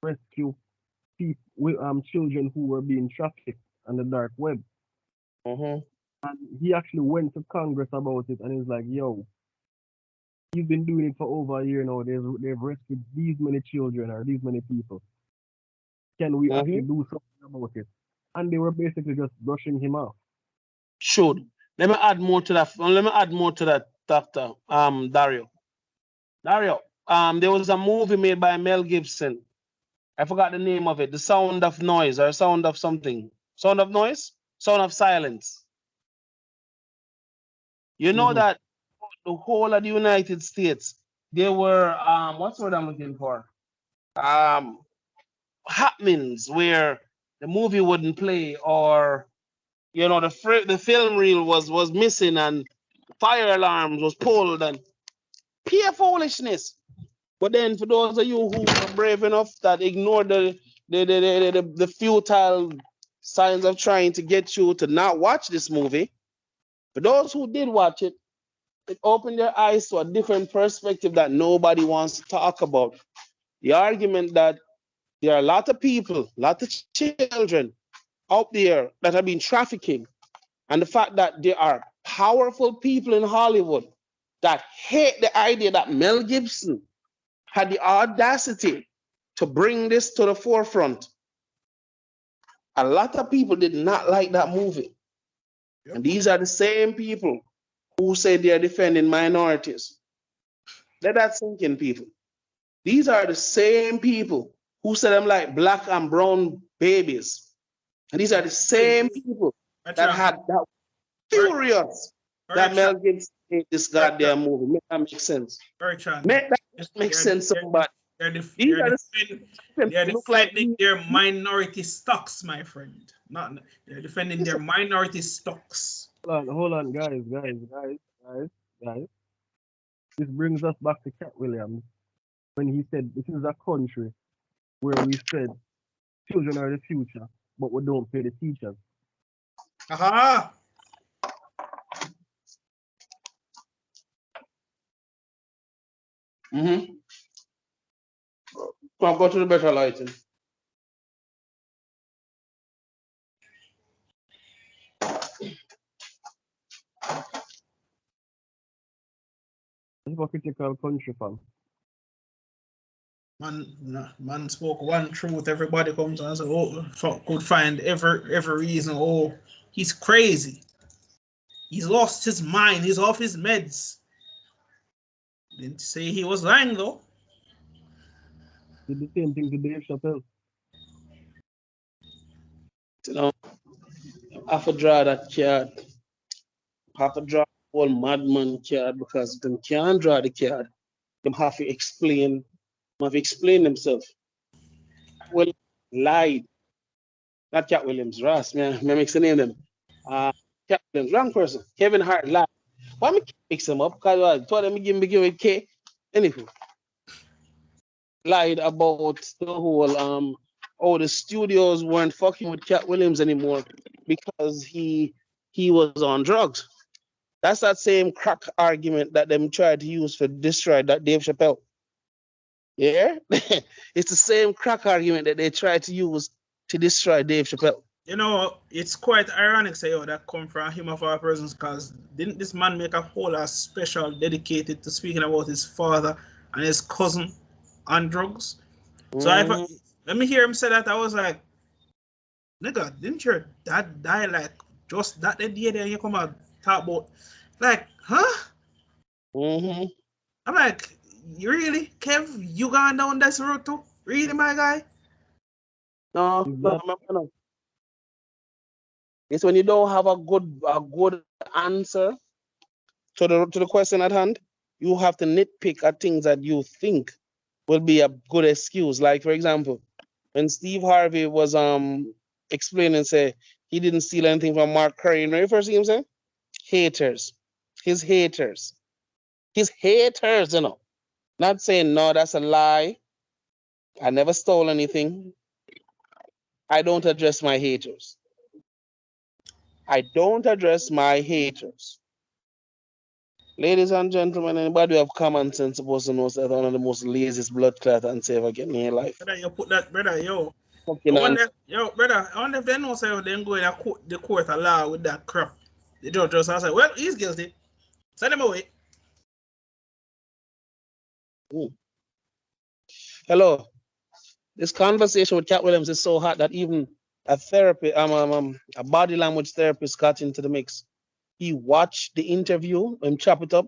rescue people, children who were being trafficked on the dark web. Mm-hmm. And he actually went to Congress about it, and he's like, "Yo, you've been doing it for over a year now. They've rescued these many children or these many people. Can we Mm-hmm. actually do something about it?" And they were basically just brushing him off. Should. Let me add more to that. Let me add more to that, Doctor Dario. Dario, there was a movie made by Mel Gibson. I forgot the name of it. The Sound of Noise or Sound of something. Sound of Noise? Sound of Silence. You know Hmm. that the whole of the United States, there were what's what I'm looking for? Um happenings where the movie wouldn't play, or the film reel was missing, and fire alarms was pulled, and pure foolishness. But then for those of you who are brave enough that ignore the futile signs of trying to get you to not watch this movie, for those who did watch it, it opened their eyes to a different perspective that nobody wants to talk about. The argument that there are a lot of people, a lot of children out there that have been trafficking, and the fact that there are powerful people in Hollywood that hate the idea that Mel Gibson had the audacity to bring this to the forefront. A lot of people did not like that movie. Yep. And these are the same people who say they are defending minorities. Let that sink in, people. These are the same people who say them like black and brown babies. And these are the same It's people very that true. had that Very, furious very that true. Mel Gibson made this Very true. goddamn movie. Make that make sense. Very true. Make that Yes, make sense, somebody. These are the same they're people look like defending their minority stocks, my friend. Not they're defending their minority stocks. Hold on, guys. This brings us back to Cat Williams when he said this is a country where we said children are the future, but we don't pay the teachers. Aha! Mm-hmm. Come on, go to the better lighting. Hypocritical country, fam. Man spoke one truth. Everybody comes and says, "Oh, could find every reason." Oh, he's crazy. He's lost his mind. He's off his meds. Didn't say he was lying though. Did the same thing to Dave Chappelle. You know, I have to draw that card. I have to draw all madman card because them can't draw the card. Them have to explain themselves. Well, lied. Not Cat Williams, Ross, man. Me mix the name them. Uh, Cat Williams, wrong person. Kevin Hart lied. Why me mix them up? Because I told them give me K. Anywho, lied about the whole oh, the studios weren't fucking with Cat Williams anymore because he was on drugs. That's that same crack argument that them tried to use for destroy that Dave Chappelle. Yeah, it's the same crack argument that they tried to use to destroy Dave Chappelle. You know, it's quite ironic say oh that come from him of all persons because didn't this man make a whole special dedicated to speaking about his father and his cousin on drugs? So I Mhm. let me hear him say that I was like, nigga, didn't your dad die like just that the day that you come out talk about like, huh? Mhm. I'm like, you really, Kev, you going down this road too? Really, my guy? No, Is no, that no, no. It's when you don't have a good answer to the question at hand, you have to nitpick at things that you think will be a good excuse. Like for example, when Steve Harvey was explaining, say he didn't steal anything from Mark Curry. You know the first thing he said? Haters. His haters. His haters, Not saying no, that's a lie. I never stole anything. I don't address my haters. I don't address my haters. Ladies and gentlemen, anybody who have common sense supposed to know that one of the most laziest blood clot and ever get in your life. Brother, you put that, brother, yo. Fucking on. Brother, I wonder if they know say they go in the court of law with that crap. The judge just say, well, he's guilty. Send him away. Hello. This conversation with Cat Williams is so hot that even a therapy, a body language therapist got into the mix. He watched the interview and chop it up,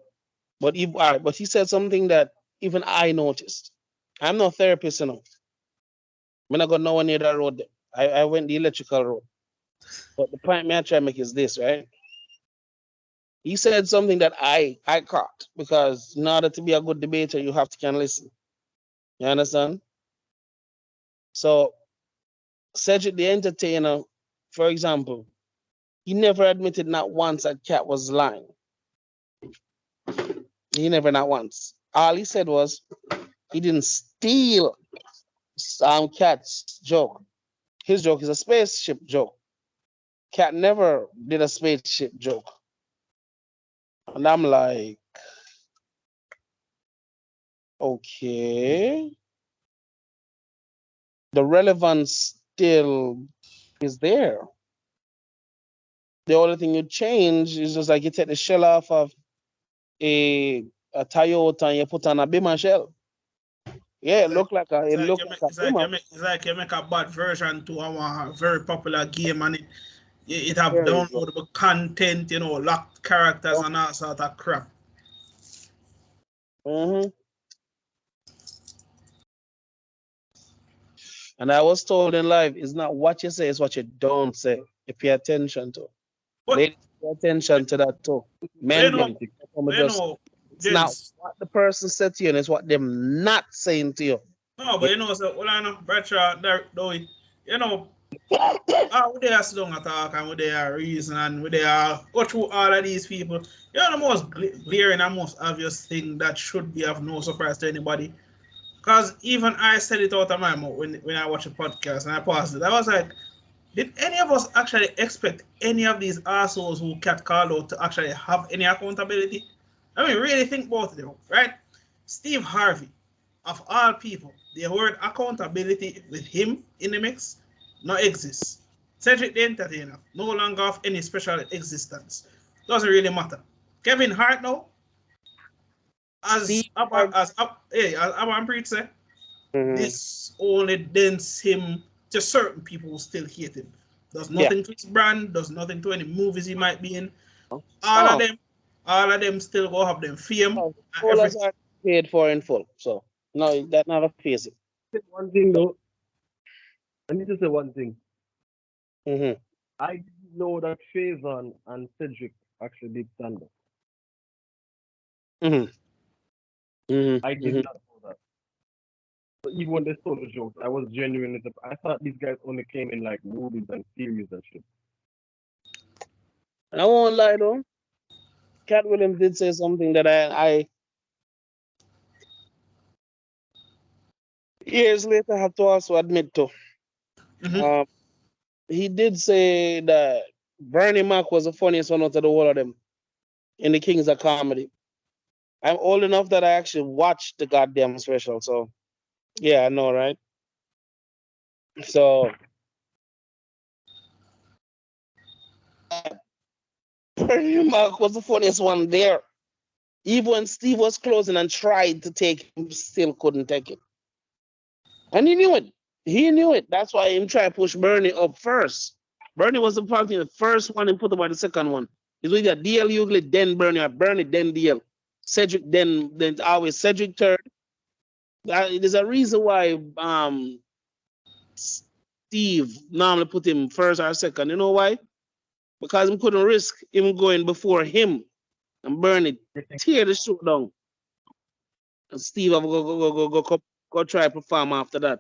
but he said something that even I noticed. I'm no therapist, you know. I'm not going nowhere near that road. I went the electrical road. But the point I try to make is this, right? He said something that I caught, because in order to be a good debater, you have to can listen. You understand? So Cedric the Entertainer, for example, he never admitted not once that Cat was lying. He never, not once. All he said was he didn't steal Cat's joke. His joke is a spaceship joke. Cat never did a spaceship joke. And I'm like, okay. The relevance still is there. The only thing you change is just like you take the shell off of a Toyota and you put on a Bima shell. Yeah, it look like a Bima. It's like you make a bad version to our very popular game, and it have There you go. downloadable content, you know, locked characters and all sort of crap. Mm-hmm. And I was told in life, it's not what you say, it's what you don't say. You pay attention to. But Ladies, pay attention to that too. Men, it's not what the person said to you, and it's what them not saying to you. No, but you know, so well, I know, Bradshaw, you know, we there sit down and talk, and we there reason, and we there go through all of these people. You know, the most glaring and most obvious thing that should be of no surprise to anybody. Because even I said it out of my mouth when I watched a podcast and I paused it. I was like, did any of us actually expect any of these assholes who Cat called out to actually have any accountability? I mean, really think about it, right? Steve Harvey, of all people, the word accountability with him in the mix not exists. Cedric the Entertainer, no longer of any special existence. Doesn't really matter. Kevin Hart now, as Abba said, this only dents him to certain people who still hate him. Does nothing to his brand, does nothing to any movies he might be in. All of them still go have them fame. All are paid for in full. So no, that never face it. One thing though, I need to say one thing. Mm-hmm. I didn't know that Faison and Cedric actually did stand up. Mm-hmm. Mm-hmm. I did not know that. So even when they told the jokes, I was genuinely I thought these guys only came in like movies and series and shit. I won't lie though. Cat Williams did say something that I years later have to also admit to. Mm-hmm. He did say that Bernie Mac was the funniest one out of the whole of them in the Kings of Comedy. I'm old enough that I actually watched the goddamn special, so yeah, I know, right? So Bernie Mac was the funniest one there. Even when Steve was closing and tried to take him, still couldn't take it. And he knew it. He knew it. That's why he tried to push Bernie up first. Bernie was probably the first one and put about the second one. It was either DL Hughley, then Bernie, or Bernie, then DL. Cedric, then always Cedric third. There's a reason why Steve normally put him first or second. You know why? Because he couldn't risk him going before him and Bernie tear the show down. And Steve have go try to perform after that.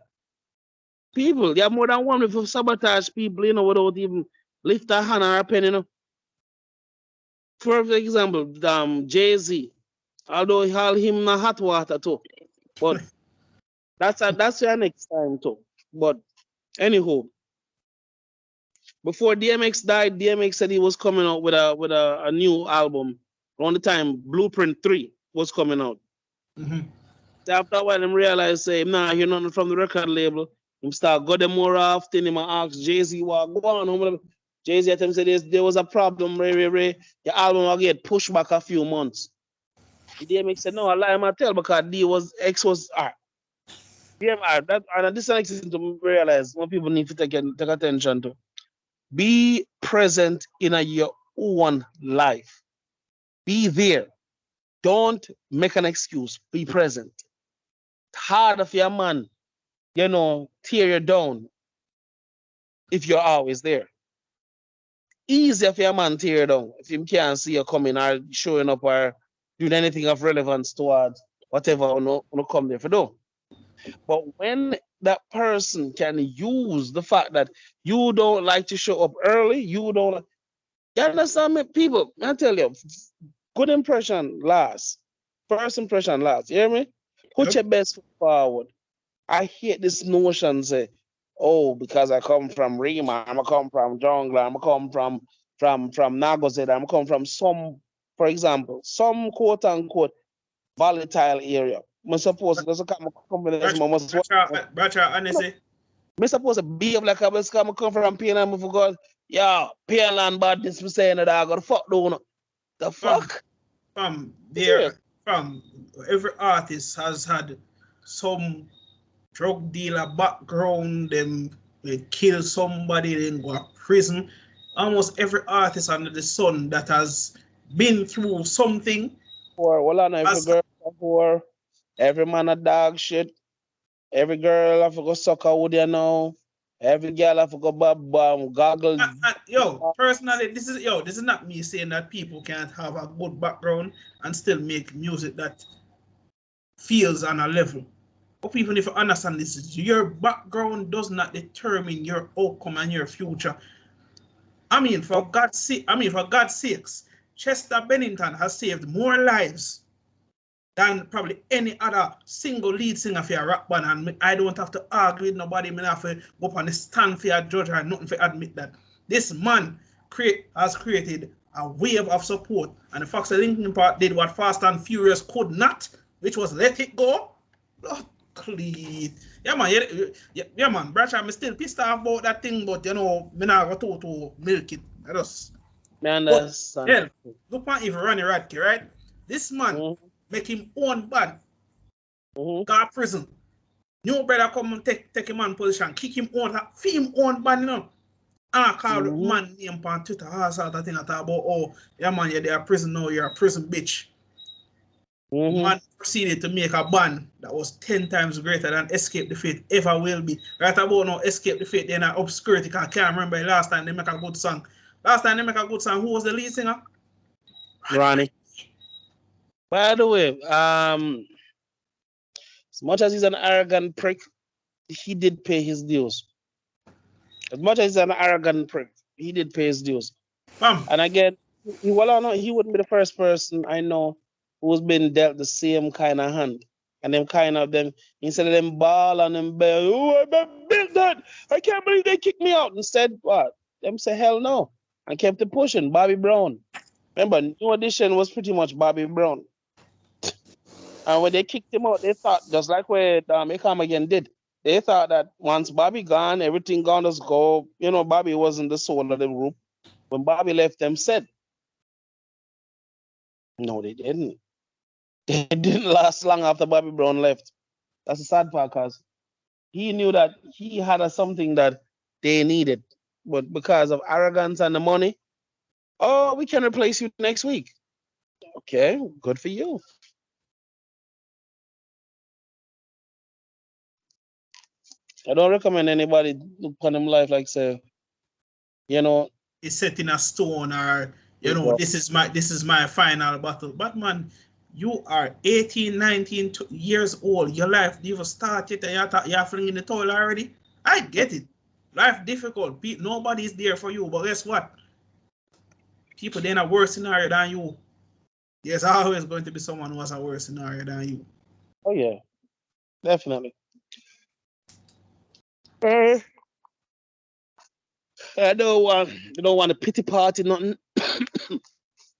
People, they have more than one with sabotage people, you know, without even lift a hand or a pen, you know. For example, Jay-Z, although he call him na hot water too. But that's your next time too. But anyhow, before DMX died, DMX said he was coming out with a new album around the time Blueprint 3 was coming out. Mm-hmm. After a while, him realize, say, nah, you're not from the record label. Him start go them more often. Him ask Jay-Z, what go on? Jay-Z at him said, there was a problem, Ray. Your album will get pushed back a few months. DMX said, no, I lie, I tell because X was art. That, and this is an extent to realize what people need to take attention to. Be present in your own life. Be there. Don't make an excuse. Be present. Hard of your man, tear you down if you're always there. Easy if your man tear you down if he can't see you coming or showing up or doing anything of relevance towards whatever you come there for do. But when that person can use the fact that you don't like to show up early, you understand me? People, I tell you, good impression lasts. First impression lasts. You hear me? Put your best foot forward. I hate this notion say, oh, because I come from Rima, I'm come from Jongla, I'm come from Nagozed, I'm come from for example, some quote unquote volatile area. I suppose there's a combination. Honestly. I'm supposed to behave like I was come from PNM and forgot, yeah, PNM bad this for saying that I got fuck doing the fuck? From every artist has had some drug dealer background, them they kill somebody, then go to prison. Almost every artist under the sun that has been through something. Every man a dog shit. Every girl have to go suck a wood, Every girl have to go goggle. Personally, this is not me saying that people can't have a good background and still make music that feels on a level. But people need to understand this: your background does not determine your outcome and your future. For God's sakes, Chester Bennington has saved more lives than probably any other single lead singer for a rock band, and I don't have to argue with nobody. I have to go up on the stand for a judge or nothing to admit that this man has created a wave of support, and the fact that Linkin Park did what Fast and Furious could not, which was let it go. Clean. Yeah, man, Bracha, I'm still pissed off about that thing, but me not go to milk it. I just. Understand. Look at even Ronnie Radke, right? This man make him own bad. Go prison. New brother come and take him on position, kick him out, fee him own bad, And I call the man name on Twitter, sort of thing I talk about, oh, yeah man, you're there prison now, you're a prison bitch. The man proceeded to make a band that was 10 times greater than Escape the Fate ever will be. Right about now, Escape the Fate, they're in obscurity, I can't remember the last time they make a good song. Who was the lead singer? Ronnie. By the way, as much as he's an arrogant prick, he did pay his dues. As much as he's an arrogant prick, he did pay his dues. And again, he wouldn't be the first person I know who's been dealt the same kind of hand. And them instead of them ball and them bell, oh, I've been that. I can't believe they kicked me out. Instead, what? Them say hell no. And kept it pushing. Bobby Brown. Remember, New Edition was pretty much Bobby Brown. And when they kicked him out, they thought, just like what Come Again did, they thought that once Bobby gone, everything gone, just go. Bobby wasn't the soul of the group. When Bobby left, them said, no, they didn't. They didn't last long after Bobby Brown left. That's the sad part, because he knew that he had something that they needed. But because of arrogance and the money, oh, we can replace you next week. Okay, good for you. I don't recommend anybody look on them life like say, it's set in a stone or this is my final battle. But man, you are 18, 19 years old. Your life never started and you're flinging the towel already. I get it. Life difficult. Nobody's there for you. But guess what? People they're in a worse scenario than you. There's always going to be someone who has a worse scenario than you. Oh yeah, definitely. I don't want a pity party, nothing.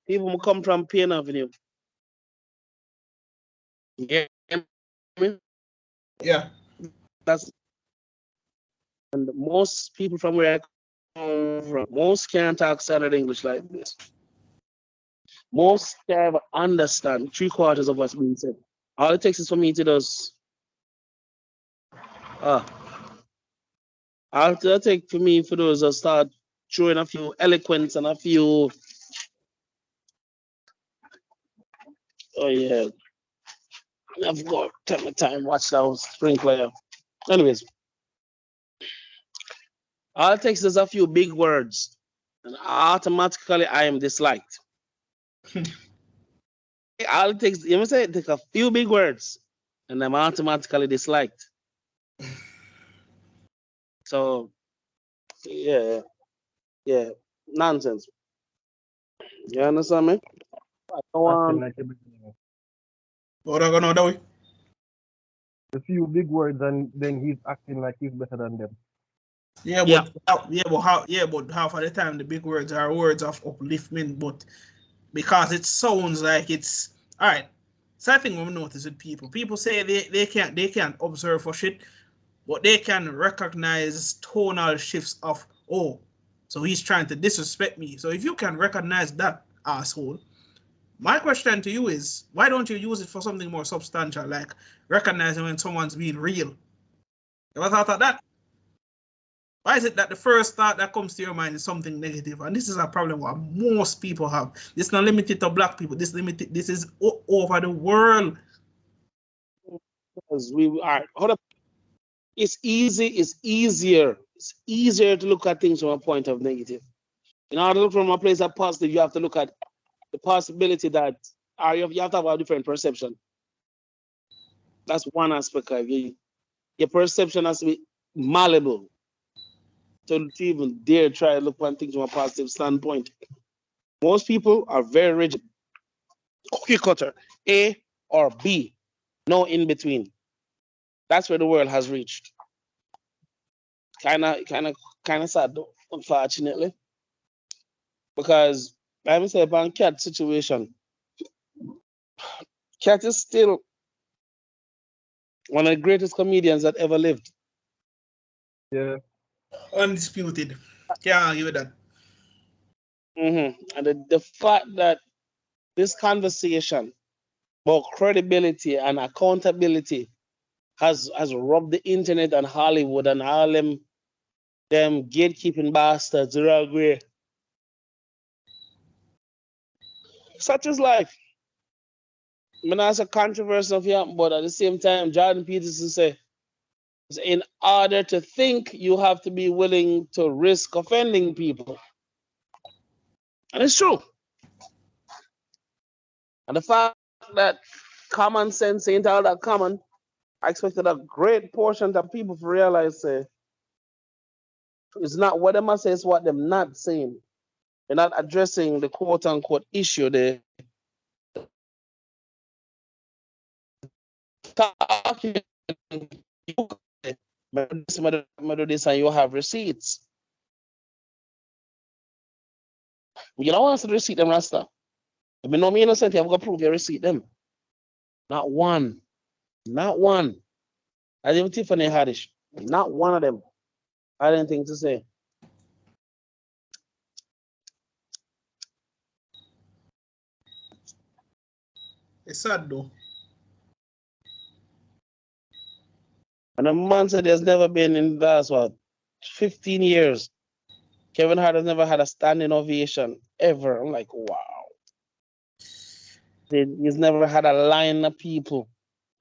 People who come from Payne Avenue. Yeah. Yeah. That's and most people from where I come from, most can't talk standard English like this. Most can't even understand 3/4 of what's being said. All it takes is for me to just uh all it take for me for those to start throwing a few eloquence and a few oh yeah. I've got to take my time, watch those sprinkler. Anyways, all it takes is a few big words, and automatically I am disliked. All it takes, you must say, take a few big words, and I'm automatically disliked. So, yeah, yeah, nonsense. You understand me? I don't Acting want. like everything. What are gonna do? A few big words and then he's acting like he's better than them. Yeah, Yeah, but half of the time the big words are words of upliftment, but because it sounds like it's all right. So I think we notice with people. People say they can't observe for shit, but they can recognize tonal shifts of oh, so he's trying to disrespect me. So if you can recognize that asshole, my question to you is why don't you use it for something more substantial, like recognizing when someone's being real? Ever thought of that? Why is it that the first thought that comes to your mind is something negative? And this is a problem what most people have. This is not limited to black people. This is over the world. because we are. Hold up. It's easy. It's easier. It's easier to look at things from a point of negative. In order to look from a place of positive, you have to look at the possibility that you have to have a different perception. That's one aspect of it. Your perception has to be malleable to even dare try to look at things from a positive standpoint. Most people are very rigid, cookie cutter, A or B, no in between. That's where the world has reached. Kind of sad, though, unfortunately, because let me say about Cat situation. Cat is still one of the greatest comedians that ever lived. Yeah. Undisputed. Can't argue with that. And the fact that this conversation about credibility and accountability has robbed the internet and Hollywood and all them gatekeeping bastards who are agree. Such is life. I mean, that's a controversy of him, but at the same time, Jordan Peterson said, in order to think, you have to be willing to risk offending people. And it's true. And the fact that common sense ain't all that common, I expected a great portion of people to realize it's not what them say, it's what them not saying. They're not addressing the quote unquote issue. They're talking, do this, and you have receipts. You don't want to receipt them, Rasta. If you know me innocent, you have got to prove your receipt them. Not one. Not one. I didn't Tiffany Haddish. Not one of them. I didn't think to say. It's sad though. And the man said there's never been in the last, 15 years. Kevin Hart has never had a standing ovation ever. I'm like, wow. He's never had a line of people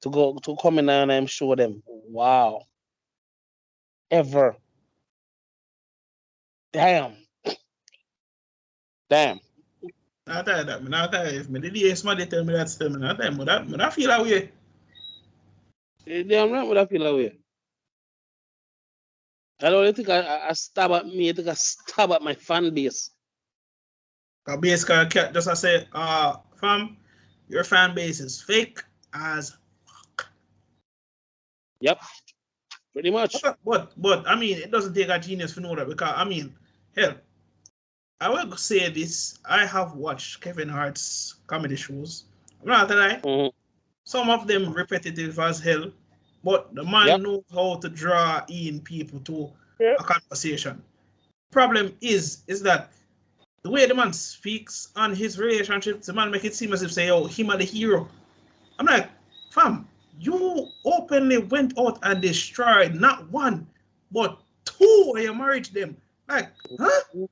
to come in and show them. Wow. Ever. Damn. Damn. I tell you that, man. I tell you, if me the day somebody tell me that still, man, I tell you, but I feel that way. Damn right would I feel that way. I don't think I stab at me, I think I stab at my fan base. Basically, Cat just I say, fam, your fan base is fake as. Yep. Pretty much. But I mean, it doesn't take a genius to know that because I mean, hell, I will say this. I have watched Kevin Hart's comedy shows. I'm not gonna lie. Mhm. Some of them repetitive as hell, but the Yep. man knows how to draw in people to Yep. a conversation. Problem is that the way the man speaks on his relationships, the man make it seem as if say, "Oh, him are the hero." I'm like, fam, you openly went out and destroyed not one, but two when you married them. Like, huh?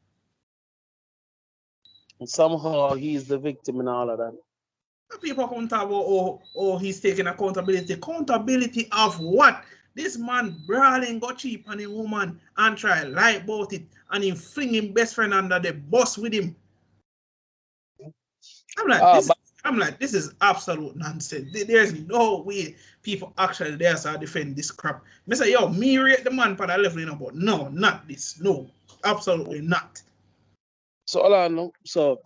And somehow he's the victim in all of that. People come talk about, he's taking accountability. Accountability of what? This man brawling got cheap on a woman and try lie about it and he fling him best friend under the bus with him. I'm like, Ah, this but I'm like, this is absolute nonsense. There's no way people actually there to defend this crap. I say, yo, me rate the man for that level, you know, but no, not this. No, absolutely not. so hold on. No. So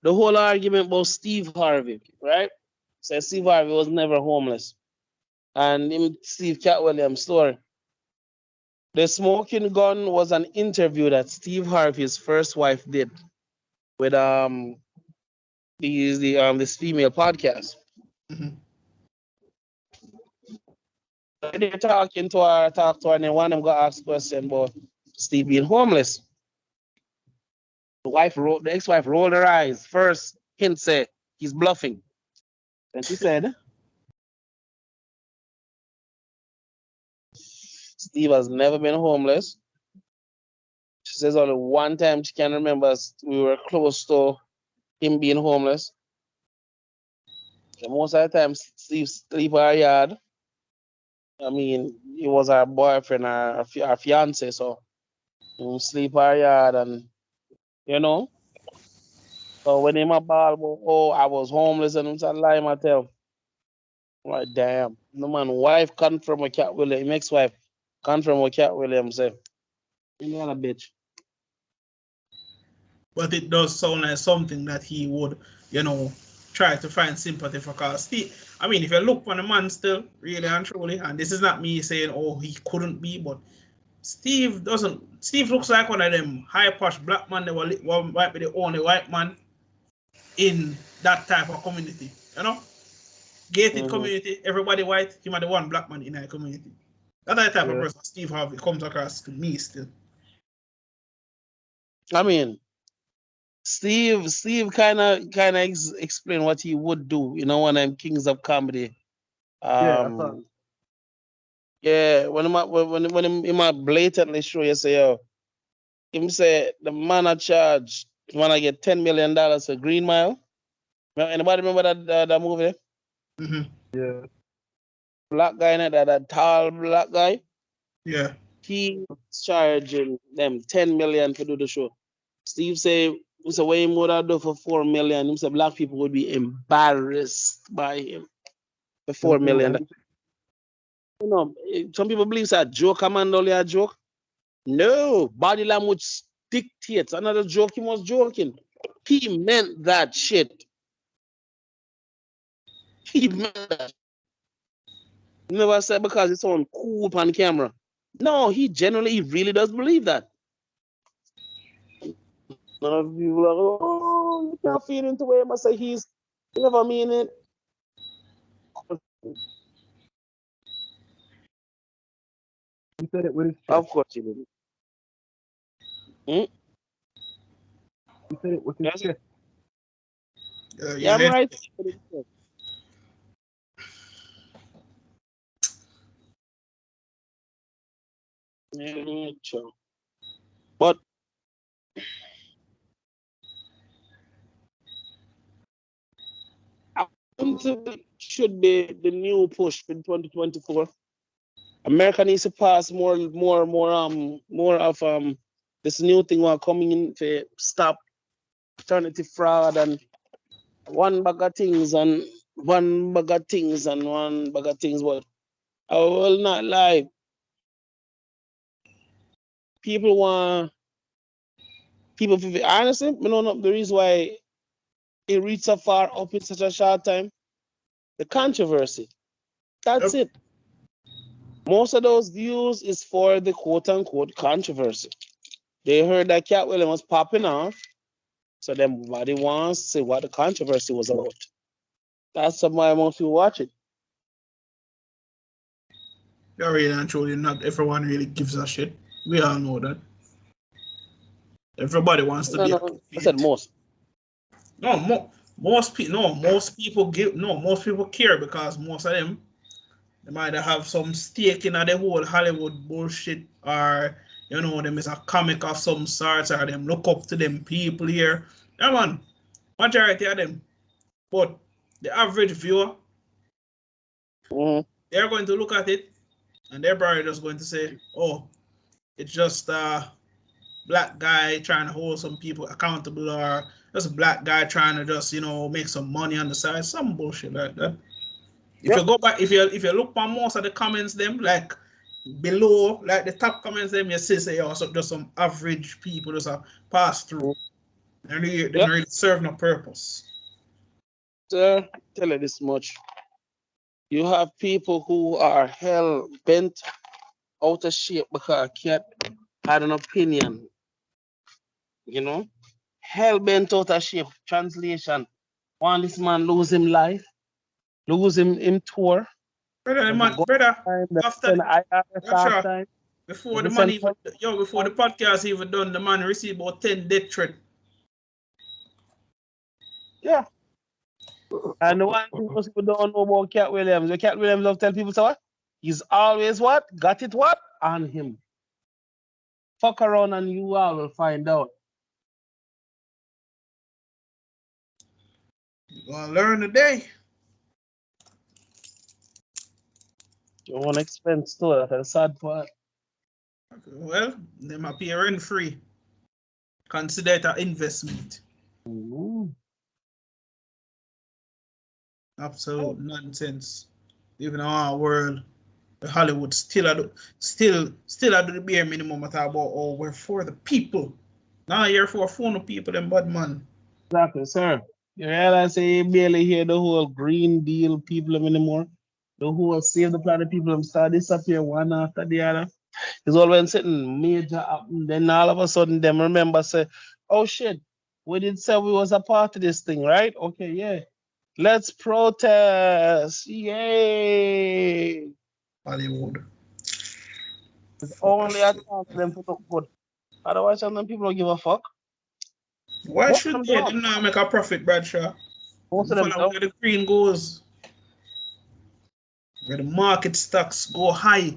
the whole argument about Steve Harvey, right? So Steve Harvey was never homeless. And him, Steve Cat Williams' story. The smoking gun was an interview that Steve Harvey's first wife did with this female podcast. Mhm. They're talk to her, and then one of them got asked a question about Steve being homeless. The ex-wife rolled her eyes. First hint said he's bluffing. And she said, Steve has never been homeless. She says only one time she can remember we were close to him being homeless. And most of the time Steve sleep in her yard. I mean, he was our boyfriend, our fiance, so he would sleep in her yard and you know. So when him a ball about, oh, I was homeless and I'm trying to lie, I tell. Like, damn. No man, wife confirm with Cat Williams, ex-wife confirm with Cat Williams say, you know a bitch. But it does sound like something that he would, you know, try to find sympathy for. Cause I mean, if you look on the man still, really and truly, and this is not me saying, oh, he couldn't be, but Steve doesn't. Steve looks like one of them high posh black man that might be the only white man in that type of community. You know, gated Mm-hmm. community, everybody white, him are the one black man in that community. That type of Yeah. person Steve Harvey comes across to me still. I mean, Steve kind of explain what he would do. You know, one of them kings of comedy. Yeah, I thought. Um, yeah, when him blatantly show you say, yo, him say the man a charge, man I get $10 million for Green Mile. Anybody remember that movie? Mm-hmm. Yeah. Black guy in it, that tall black guy. Yeah. He's charging them 10 million to do the show. Steve say, what him would have do for 4 million. He say black people would be embarrassed by him for And, 4 million. and You know, some people believe it's a joke, a man only a joke. No, body language dictates. Another joke, he was joking. He meant that shit. He meant that. He never said because it's on cool on camera. No, he really does believe that. None of you like, oh, you can't feel into where I must say you never mean it. he said it with his chest. Of course you didn't. Hmm? He said it with his Yes. chest. Yeah, You I'm let right. Yeah, sure. But I think it should be the new push in 2024. America needs to pass more of this new thing we're coming in to stop paternity fraud and one bag of things and one bag of things and one bag of things. But I will not lie. People want people to be honestly, you know the reason why it reached so far up in such a short time. The controversy. That's Yep. it. Most of those views is for the quote unquote controversy. They heard that Cat Williams was popping off. So everybody wants to see what the controversy was about. That's why most people watch it. You're really and truly not everyone really gives a shit. We all know that. Everybody wants to be up to I said date. most. No, most people care because most of them they might have some stake in the whole Hollywood bullshit, or them is a comic of some sort, or them look up to them people here. Yeah, man, majority of them. But the average viewer, they're going to look at it and they're probably just going to say, oh, it's just a black guy trying to hold some people accountable, or just a black guy trying to just, make some money on the side, some bullshit like that. If you go back, if you look at most of the comments, them like below, like the top comments, them you see say also just some average people just a pass through. And they don't really serve no purpose. Sir, tell you this much. You have people who are hell bent out of shape because cat had an opinion. Hell bent out of shape. Translation. Want this man lose him life, lose him tour. Brother, after Time. Before the money even, before the podcast even done, the man received about 10 death threat. Yeah. And the one thing most people don't know about Cat Williams, the Cat Williams love tell people so what? He's always what? Got it what? On him. Fuck around and you all will find out. You're gonna learn today. You want expense too, that's the sad part. Well, them appear rent free. Consider it an investment. Absolute nonsense. Even in our world, the Hollywood still do the bare minimum at about, oh, we're for the people. Now you're for phone people, them bad man. Exactly, sir. You realize you barely hear the whole Green Deal people anymore. The whole Save the Planet people start disappear one after the other. It's always sitting major happen. Then all of a sudden them remember say, oh shit, we did say we was a part of this thing, right? Okay, yeah. Let's protest. Yay. Hollywood. It's only a time for them to look good. Otherwise, some people don't give a fuck. Why should they? Them not make a profit, Bradshaw. Most of them follow where the green goes. Where the market stocks go high.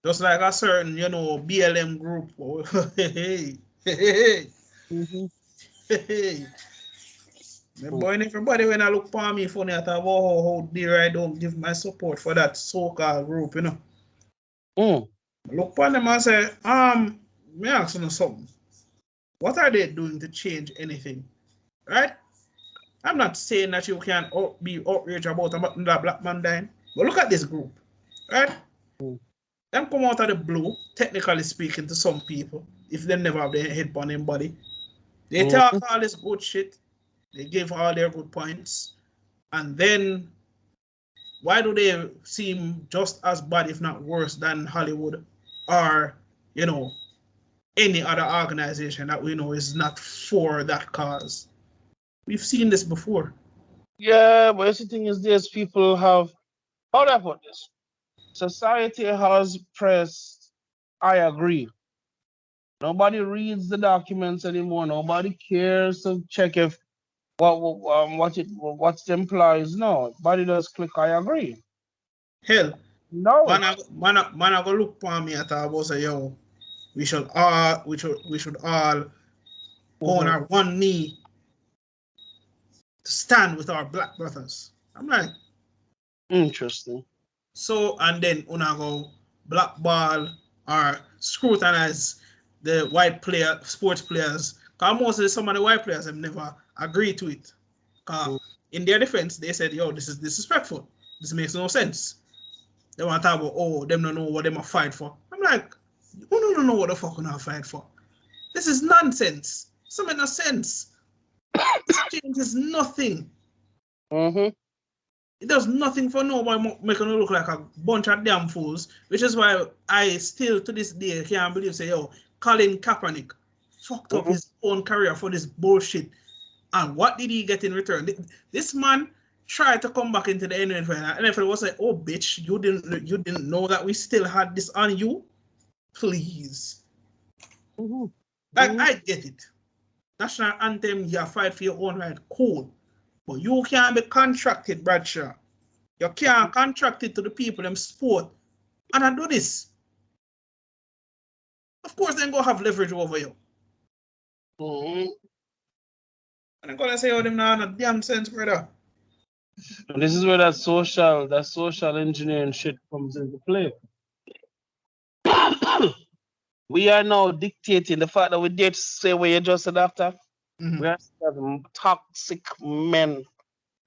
Just like a certain, BLM group. Boy, everybody when I look for me funny, I thought, oh, how dare I don't give my support for that so-called group, Look for them and say, me ask you something. What are they doing to change anything? Right? I'm not saying that you can be outraged about that black man dying, but look at this group, right? Them come out of the blue, technically speaking, to some people, if they never have their head on anybody. They talk all this good shit. They give all their good points. And then, why do they seem just as bad, if not worse, than Hollywood or, any other organization that we know is not for that cause? We've seen this before. Yeah, but the thing is this, people have, how do I put this? Society has pressed, I agree. Nobody reads the documents anymore. Nobody cares to check if what it implies. No, everybody just click, I agree. Hell, no. Man, I go look for me at about say, yo, we should all on our one knee to stand with our black brothers. I'm like, interesting. So, and then una go blackball or scrutinize the white sports players. Because most of some of the white players have never agreed to it. In their defense, they said, yo, this is disrespectful. This makes no sense. They want to talk about, oh, them don't know what they might fight for. I'm like, you don't know what the fuck you fight for. This is nonsense. This makes no sense. This changes nothing. It does nothing for nobody, making it look like a bunch of damn fools, which is why I still to this day can't believe, say, yo, Colin Kaepernick fucked up his own career for this bullshit. And what did he get in return? This man tried to come back into the NFL, and NFL was like, "Oh, bitch, you didn't know that we still had this on you? Please." Like, I get it. National anthem, you fight for your own right, cool. But you can't be contracted, Bradshaw. You can't contract it to the people them sport. And I do this. Of course, they're going to have leverage over you. And I'm going to say, oh, them now, no damn sense, brother. And this is where that social engineering shit comes into play. We are now dictating the fact that we dare to say what you just said after. We are toxic men.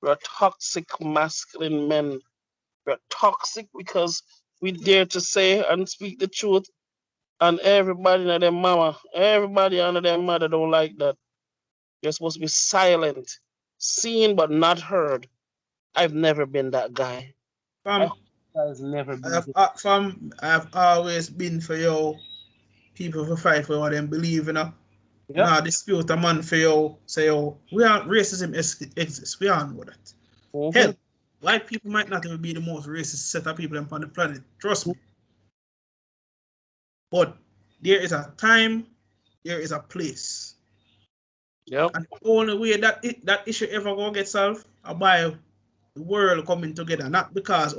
We are toxic masculine men. We are toxic because we dare to say and speak the truth. And everybody and their mama, everybody under their mother don't like that. You're supposed to be silent, seen but not heard. I've never been that guy. I've never been. I've always been for you. People who fight for what they believe, you know. Yep. Now dispute a man for you, say, oh, racism exists. We all know that. Hell, white people might not even be the most racist set of people on the planet. Trust me. But there is a time, there is a place. Yep. And the only way that issue ever gonna get solved are by the world coming together, not because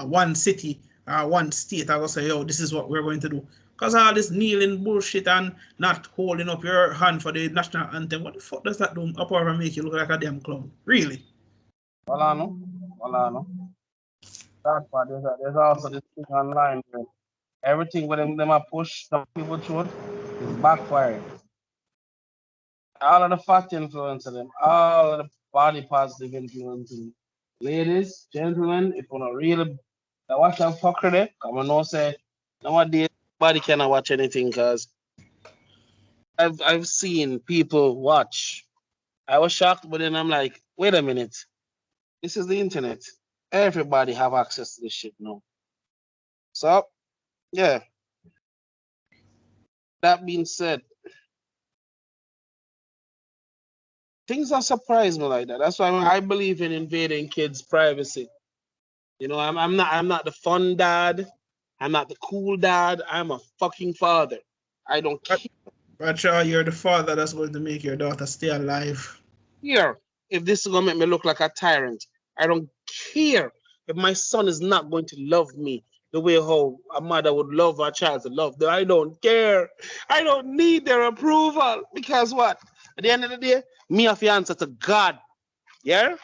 one city or one state are gonna say, oh, this is what we're going to do. Because all this kneeling bullshit and not holding up your hand for the national anthem, what the fuck does that do apart from make you look like a damn clown? Really? Well, I know. That part, there's also this thing online where everything with them are push some people through is backfiring. All of the fat influence of them, all of the body positive influence. Ladies, gentlemen, if you're not really watch that fucker there, come on, no say nowadays nobody cannot watch anything because I've seen people watch. I was shocked, but then I'm like, wait a minute. This is the internet. Everybody have access to this shit now. So, yeah. That being said, things don't surprise me like that. That's why I believe in invading kids' privacy. You know, I'm not the fun dad. I'm not the cool dad. I'm a fucking father. I don't care. Bradshaw, you're the father that's going to make your daughter stay alive. Here, if this is gonna make me look like a tyrant, I don't care if my son is not going to love me the way how a mother would love her child to love them. I don't care. I don't need their approval because what? At the end of the day, me have to answer to God. Yeah?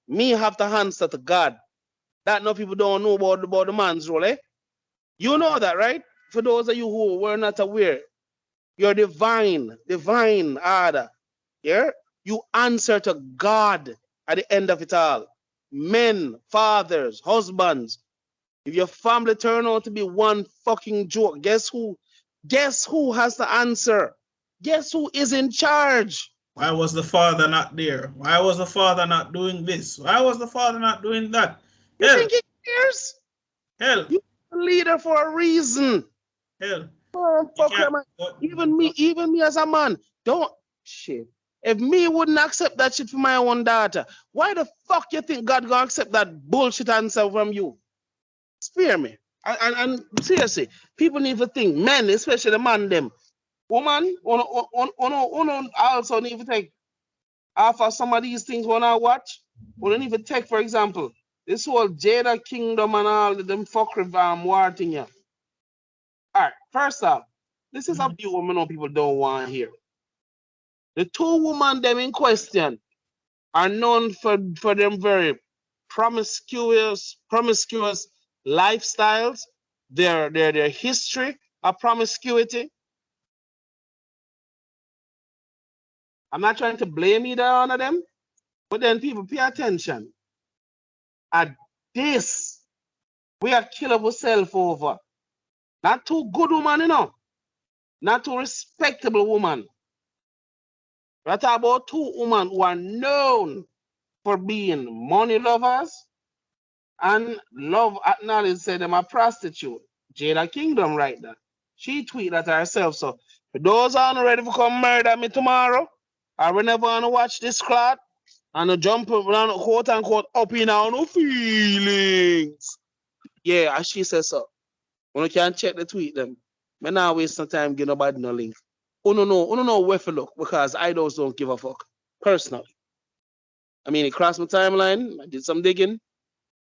Me have to answer to God. That no people don't know about the man's role, eh? You know that, right? For those of you who were not aware, your divine order. Yeah? You answer to God at the end of it all. Men, fathers, husbands. If your family turn out to be one fucking joke, guess who? Guess who has the answer? Guess who is in charge? Why was the father not there? Why was the father not doing this? Why was the father not doing that? You think he cares? Hell. You're a leader for a reason. Hell. Oh, fuck man. Even me as a man, don't shit. If me wouldn't accept that shit for my own daughter, why the fuck you think God gonna accept that bullshit answer from you? Spare me. And seriously, people need to think, men, especially the man them. Woman, also need to take after some of these things when I watch. We don't even take, for example, this whole Jada Kingdom and all them fuckery war thing here. All right, first off, this is a view women people don't want to hear. The two women them in question are known for them very promiscuous lifestyles, their history of promiscuity. I'm not trying to blame either one of them, but then people pay attention. At this, we are killing ourselves over. Not too good woman, you know. Not too respectable woman. We're talking about two women who are known for being money lovers and love acknowledge say them a prostitute. Jada Kingdom right there. She tweet that herself. So for those who aren't ready to come murder me tomorrow, or whenever I want to watch this crowd, and a jump around quote unquote up in our no feelings. Yeah, as she says so. When you can check the tweet them. Me now waste some time give nobody no link. Oh no, where for look, because I don't give a fuck. Personally. I mean, it crossed my timeline, I did some digging, and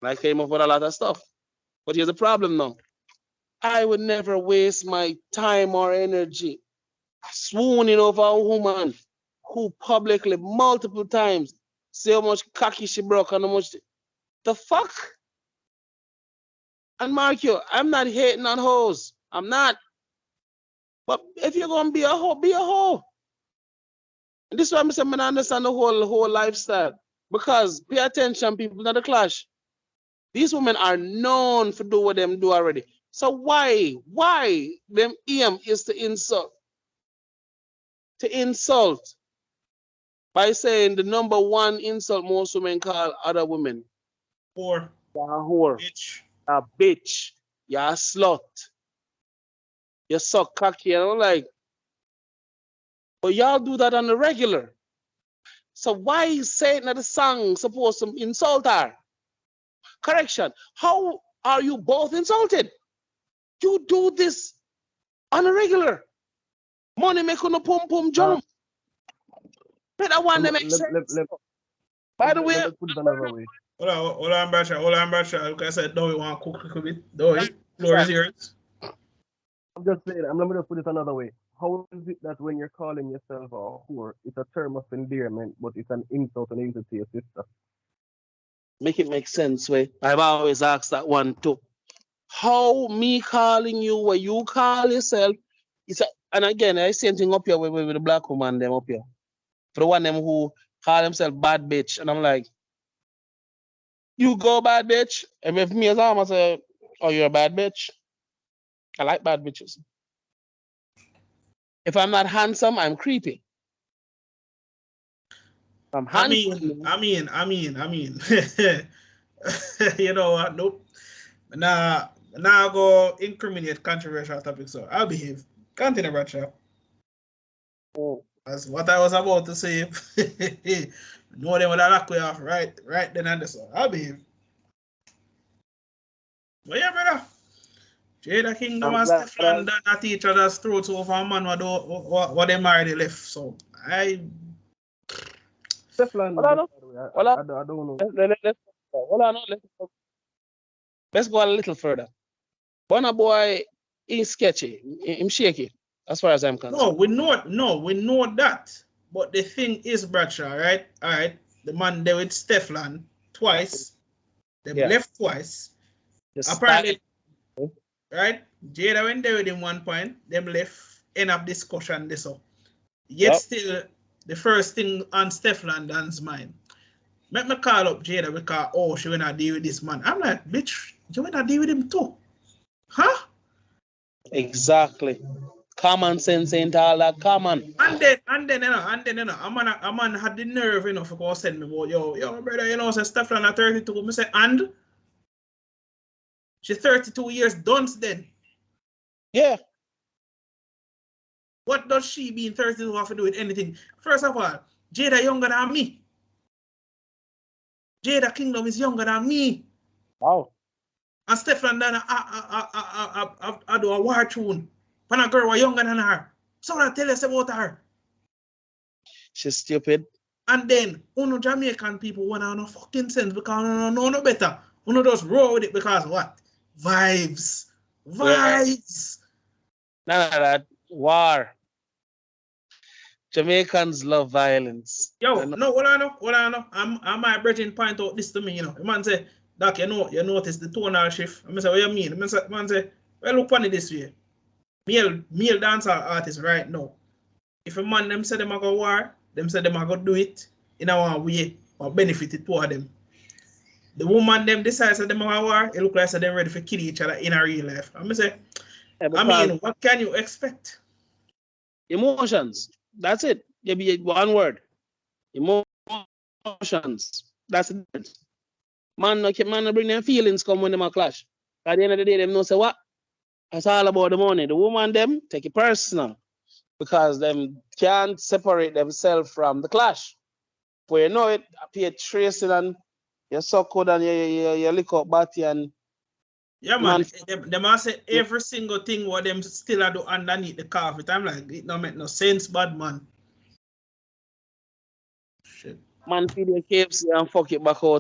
I came up with a lot of stuff. But here's the problem now. I would never waste my time or energy swooning over a woman who publicly multiple times say how much cocky she broke and how much the fuck? And mark you, I'm not hating on hoes. I'm not. But if you're gonna be a hoe, be a hoe. And this is why I'm saying I understand the whole lifestyle. Because pay attention, people, not the clash. These women are known for do what them do already. So why them aim is to insult? To insult by saying the number one insult most women call other women. Whore. You're a whore. Bitch. A bitch. You're a slut. You suck cocky. And I'm like, but y'all do that on the regular. So why is saying that the song supposed to insult her? Correction. How are you both insulted? You do this on a regular. Money make on a pum pum jump. That one that makes sense. By the way, let's put it another way. Hold on, Bradshaw. Like I said, do we want to cook a bit? Do we? Floor is yours. I'm just saying, I'm gonna put it another way. How is it that when you're calling yourself a whore, it's a term of endearment, but it's an insult and insult to your sister? make it make sense, way. I've always asked that one too. How me calling you what you call yourself? And again, I same thing up here with the black woman them up here. For the one them who call themselves bad bitch. And I'm like, you go bad bitch. And if me as I say, oh, you're a bad bitch. I like bad bitches. If I'm not handsome, I'm creepy. If I'm handsome. I mean. You know what? Nope. Now go incriminate controversial topics. So I'll behave. Continue, Bradshaw. Oh. That's what I was about to say. No, they would have locked me off right then and there. So I'll behave. But yeah, brother. Jada Kingdom and Stefan done at each other's throats over a man what they married left. So Stefan, I don't know. Let's go a little further. Burna Boy is sketchy. Him shaky, as far as I'm concerned. No, we know that. But the thing is, Bradshaw, right? All right. The man there with Stefan twice. They left twice. Apparently, right? Jada went there with him 1 point. Them left. End of discussion this up. Yet still, the first thing on Stefan Dan's mind. Let me call up Jada because she wanna deal with this man. I'm like, bitch, you wanna deal with him too? Huh? Exactly. Common sense ain't all that common. And then, a man had the nerve, for go send me about, yo, brother, say Stefan at 32. Me say, and she's 32 years done then. Yeah. What does she being 32 have to do with anything? First of all, Jada younger than me. Jada Kingdom is younger than me. Wow. And Stefan Dana I do a war tune. When a girl was younger than her. So I tell us about her. She's stupid. And then, Jamaican people want to no fucking sense because no better. Just roll with it because what? Vibes. Vibes. None of that. War. Jamaicans love violence. Yo, no, what I know. I'm my brethren point out this to me, The man say, Doc, you notice the tonal shift. I say, what you mean? The man say, well, look funny this way. Male dancer artists right now. If a man them say them a go war, them say them a go do it in a way or benefit it toward them. The woman them decides that them a go war, it look like they're ready for kill each other in a real life. I say, what can you expect? Emotions. That's it. You be one word. Emotions. That's it. Man bring their feelings come when them a clash. At the end of the day, them know say what? It's all about the money. The woman them take it personal because them can't separate themselves from the clash. Where you know it, appear tracing and you suck good and you lick up batty and Yeah, man. man. Them I say every single thing what them still do underneath the carpet. I'm like, it don't make no sense, bad man. Shit. Man feed your KFC and fuck it back out